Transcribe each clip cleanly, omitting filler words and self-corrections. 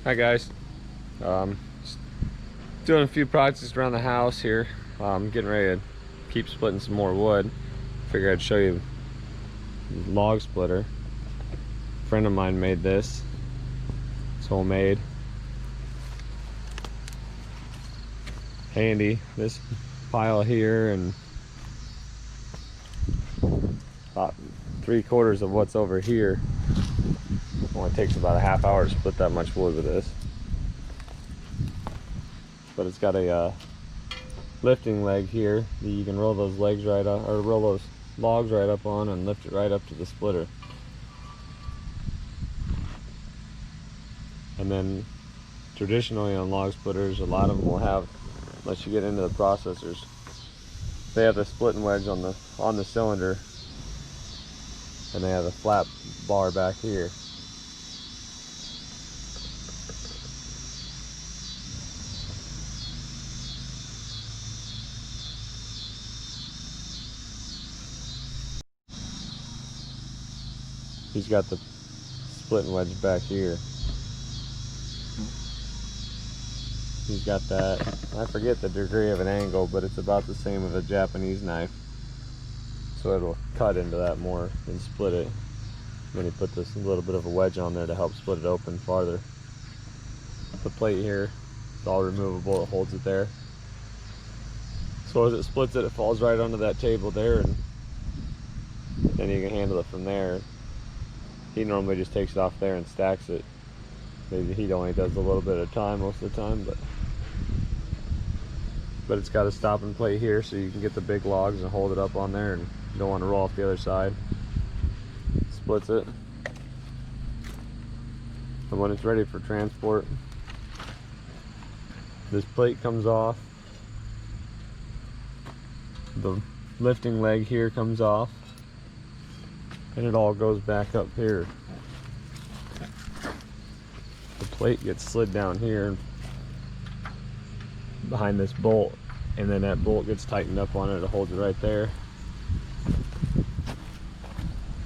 Hi guys, just doing a few projects around the house here. Getting ready to keep splitting some more wood. Figured I'd show you the log splitter. A friend of mine made this. It's homemade. Handy. This pile here and about 3/4 of what's over here. Only takes about a half hour to split that much wood with this. But it's got a lifting leg here that you can roll those legs right up, or roll those logs right up on and lift it right up to the splitter. And then traditionally on log splitters, a lot of them will have, unless you get into the processors, they have the splitting wedge on the cylinder, and they have a flat bar back here. He's got the splitting wedge back here. He's got that, I forget the degree of an angle, but it's about the same as a Japanese knife. So it'll cut into that more than split it. Then he put this little bit of a wedge on there to help split it open farther. The plate here, it's all removable, it holds it there. So as it splits it, it falls right onto that table there, and then you can handle it from there. He normally just takes it off there and stacks it. Maybe he only does a little bit at a time most of the time, but it's got a stopping plate here so you can get the big logs and hold it up on there, and you don't want to roll off the other side. Splits it. And when it's ready for transport, this plate comes off. The lifting leg here comes off, and it all goes back up here. The plate gets slid down here behind this bolt, and then that bolt gets tightened up on it to hold it right there.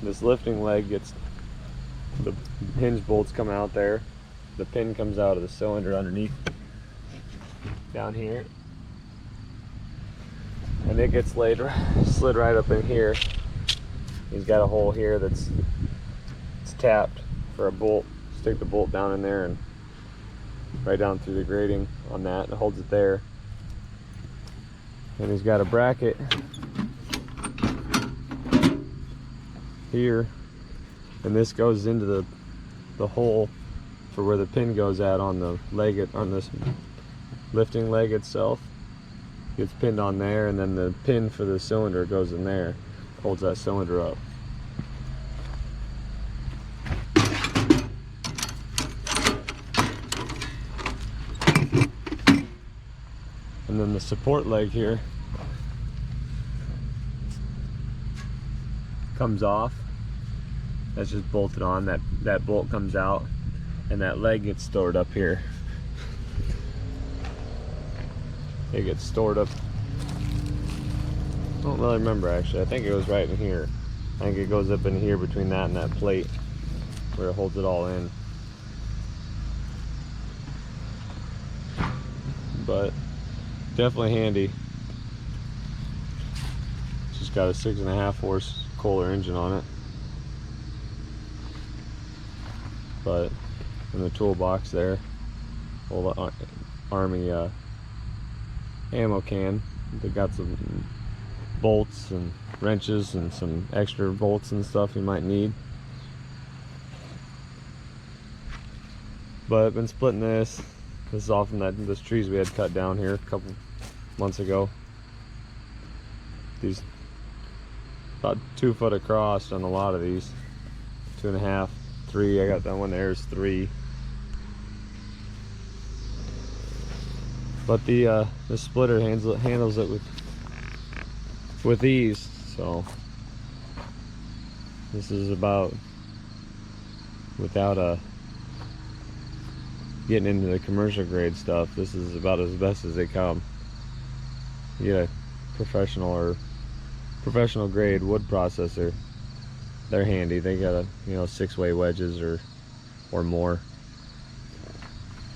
This lifting leg gets, the hinge bolts come out there, the pin comes out of the cylinder underneath down here, and it gets slid right up in here. He's got a hole here it's tapped for a bolt. Stick the bolt down in there and right down through the grating on that, and holds it there. And he's got a bracket here, and this goes into the hole for where the pin goes at on the leg, on this lifting leg itself. Gets pinned on there, and then the pin for the cylinder goes in there, holds that cylinder up. And then the support leg here comes off. That's just bolted on. That bolt comes out, and that leg gets stored up here. It gets stored up, I don't really remember actually. I think it was right in here. I think it goes up in here between that and that plate where it holds it all in. But definitely handy. It's just got a 6.5 horse Kohler engine on it. But in the toolbox there, whole Army ammo can. They got some bolts and wrenches and some extra bolts and stuff you might need. But I've been splitting this. This is all from those trees we had cut down here a couple months ago. These about 2 foot across on a lot of these. 2.5, 3. I got that one there is 3. But the splitter handles it with ease. So this is about, without getting into the commercial grade stuff, this is about as best as they come. You get a professional grade wood processor, they're handy. They got a 6-way wedges or more.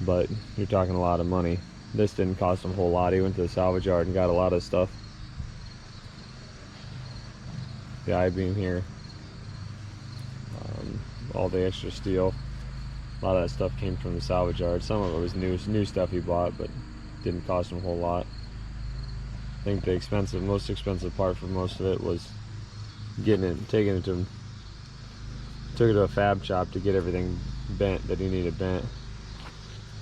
but you're talking a lot of money. This didn't cost him a whole lot. He went to the salvage yard and got a lot of stuff. The I-beam here, all the extra steel, a lot of that stuff came from the salvage yard. Some of it was new stuff he bought, but didn't cost him a whole lot. I think the most expensive part for most of it was took it to a fab shop to get everything bent that he needed bent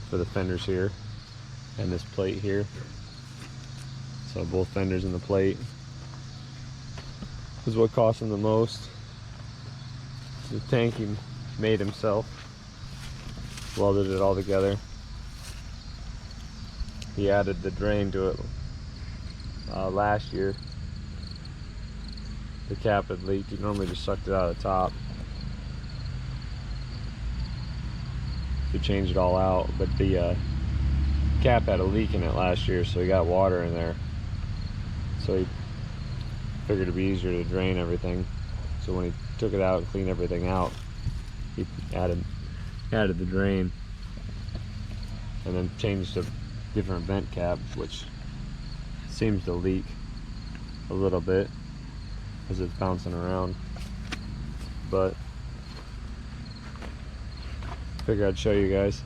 for the fenders here and this plate here. So both fenders and the plate is what cost him the most. The tank he made himself, welded it all together. He added the drain to it last year. The cap had leaked. He normally just sucked it out of the top. He changed it all out, but the cap had a leak in it last year, so he got water in there. So he figured it'd be easier to drain everything. So when he took it out and cleaned everything out, he added the drain and then changed a different vent cap, which seems to leak a little bit because it's bouncing around. But figured I'd show you guys.